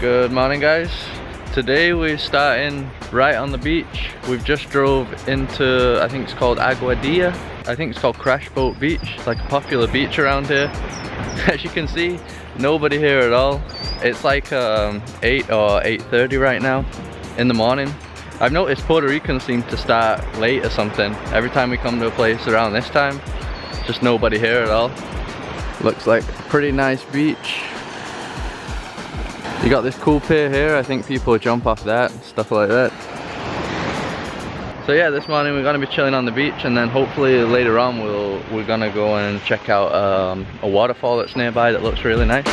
Good morning, guys. Today we're starting right on the beach. We've just drove into, I think it's called Aguadilla. I think it's called Crash Boat Beach. It's like a popular beach around here. As you can see, nobody here at all. It's like 8 or 8:30 right now in the morning. I've noticed Puerto Ricans seem to start late or something. Every time we come to a place around this time, just nobody here at all. Looks like a pretty nice beach. You got this cool pier here. I think people jump off that, stuff like that. So yeah, this morning we're gonna be chilling on the beach, and then hopefully later on we're gonna go and check out a waterfall that's nearby that looks really nice.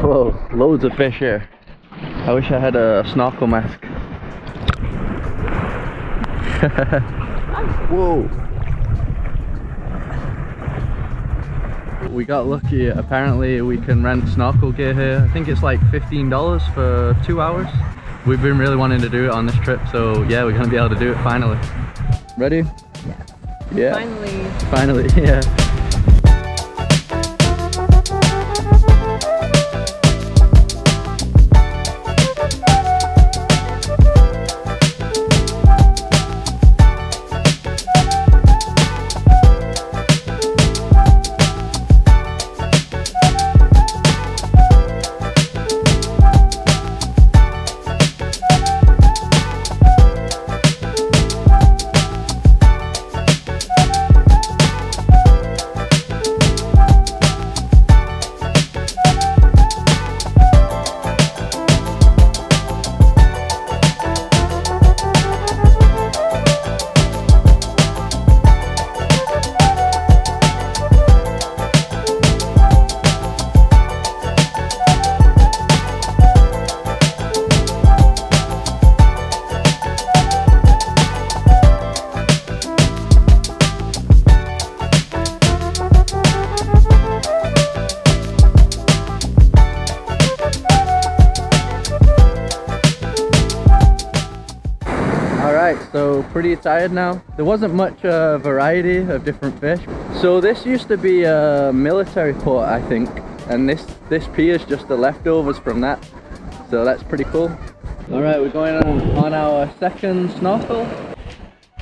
Whoa, loads of fish here. I wish I had a snorkel mask. Whoa! We got lucky. Apparently we can rent snorkel gear here. I think it's like $15 for 2 hours. We've been really wanting to do it on this trip, so yeah, we're gonna be able to do it finally. Ready? Yeah. Yeah. Finally. Finally, yeah. So pretty tired now. There wasn't much variety of different fish. So this used to be a military port, I think, and this pier is just the leftovers from that. So that's pretty cool. All right, we're going on our second snorkel.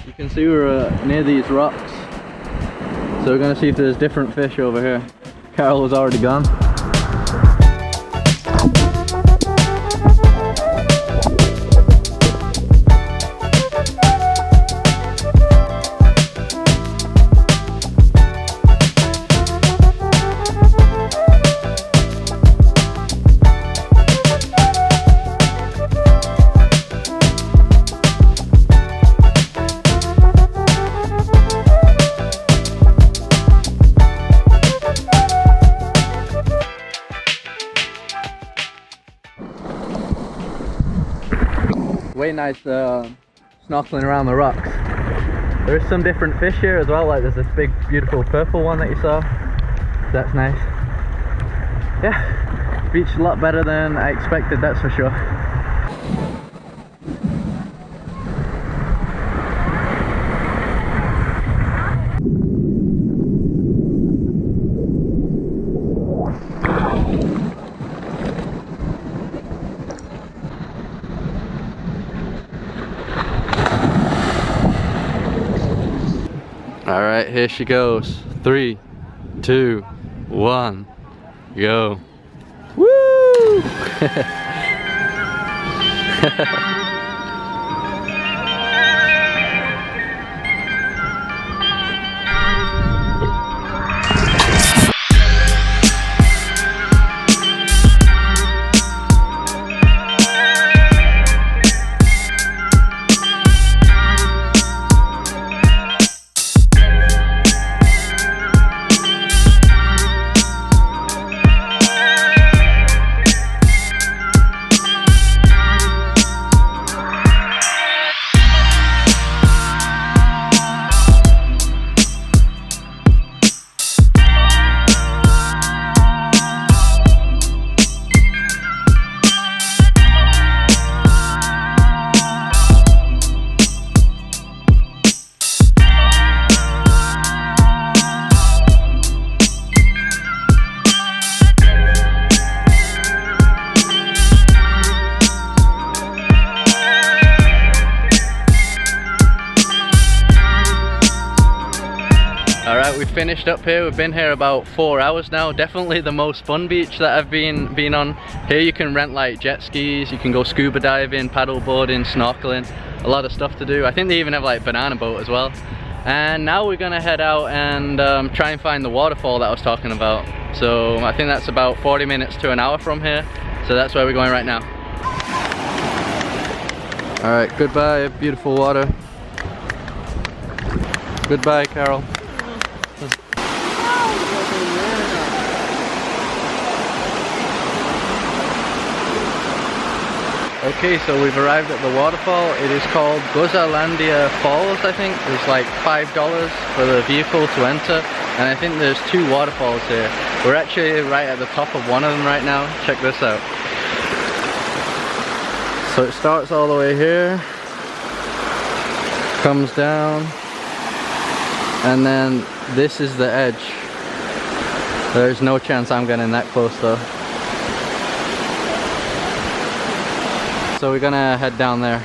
You can see we're near these rocks. So we're gonna see if there's different fish over here. Carol was already gone. Way nice snorkeling around the rocks. There is some different fish here as well, like there's this big beautiful purple one that you saw. That's nice. Yeah, beach a lot better than I expected, that's for sure. All right, here she goes. 3, 2, 1, go. Woo! Alright, we finished up here. We've been here about 4 hours now. Definitely the most fun beach that I've been on. Here you can rent like jet skis, you can go scuba diving, paddle boarding, snorkeling. A lot of stuff to do. I think they even have like banana boat as well. And now we're gonna head out and try and find the waterfall that I was talking about. So I think that's about 40 minutes to an hour from here. So that's where we're going right now. Alright, goodbye, beautiful water. Goodbye, Carol. Okay, so we've arrived at the waterfall. It is called Gozalandia Falls, I think. It's like $5 for the vehicle to enter. And I think there's 2 waterfalls here. We're actually right at the top of one of them right now. Check this out. So it starts all the way here, comes down, and then this is the edge. There's no chance I'm getting that close though. So we're gonna head down there.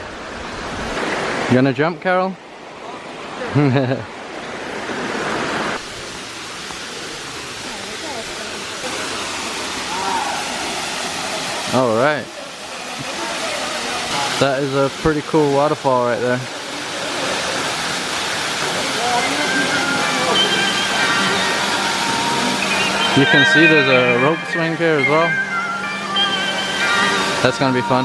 You gonna jump, Carol? All right. That is a pretty cool waterfall right there. You can see there's a rope swing here as well. That's gonna be fun.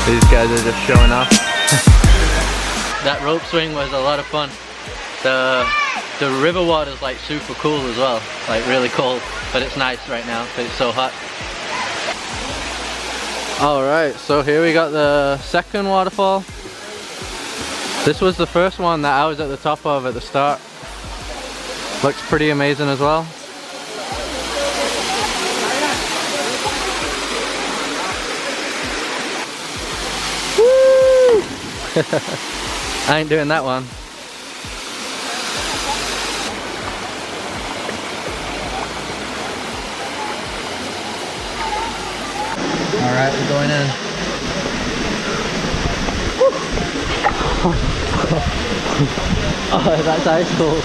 These guys are just showing off. That rope swing was a lot of fun. The river water is like super cool as well, like really cold, but it's nice right now because it's so hot. Alright, so here we got the second waterfall. This was the first one that I was at the top of at the start. Looks pretty amazing as well. I ain't doing that one. Alright, we're going in. Oh, that's ice cold.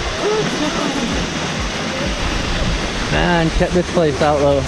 Man, check this place out though.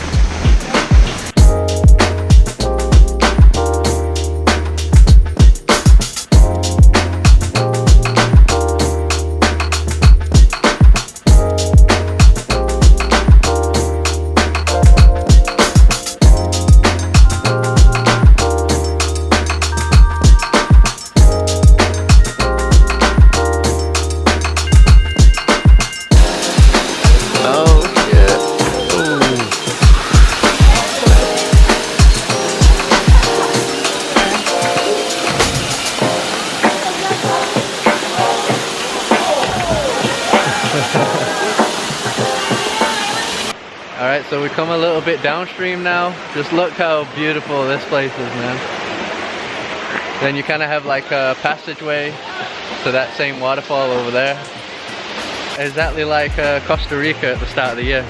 Alright, so we come a little bit downstream now. Just look how beautiful this place is, man. Then you kind of have like a passageway to that same waterfall over there. Exactly like Costa Rica at the start of the year.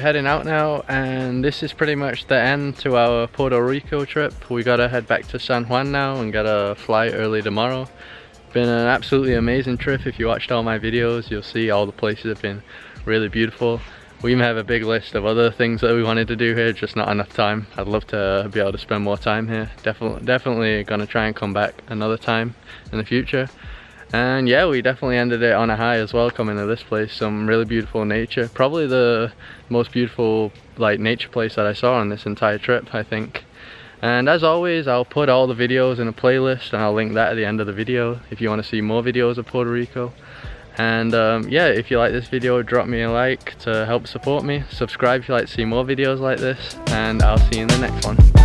heading out now, and this is pretty much the end to our Puerto Rico trip. We gotta head back to San Juan now and get a flight early tomorrow. Been an absolutely amazing trip. If you watched all my videos, you'll see all the places have been really beautiful. We even have a big list of other things that we wanted to do here, just not enough time. I'd love to be able to spend more time here. Definitely gonna try and come back another time in the future. And yeah, we definitely ended it on a high as well, coming to this place. Some really beautiful nature. Probably the most beautiful like nature place that I saw on this entire trip, I think. And as always, I'll put all the videos in a playlist and I'll link that at the end of the video if you want to see more videos of Puerto Rico. And yeah, if you like this video, drop me a like to help support me. Subscribe if you like to see more videos like this, and I'll see you in the next one.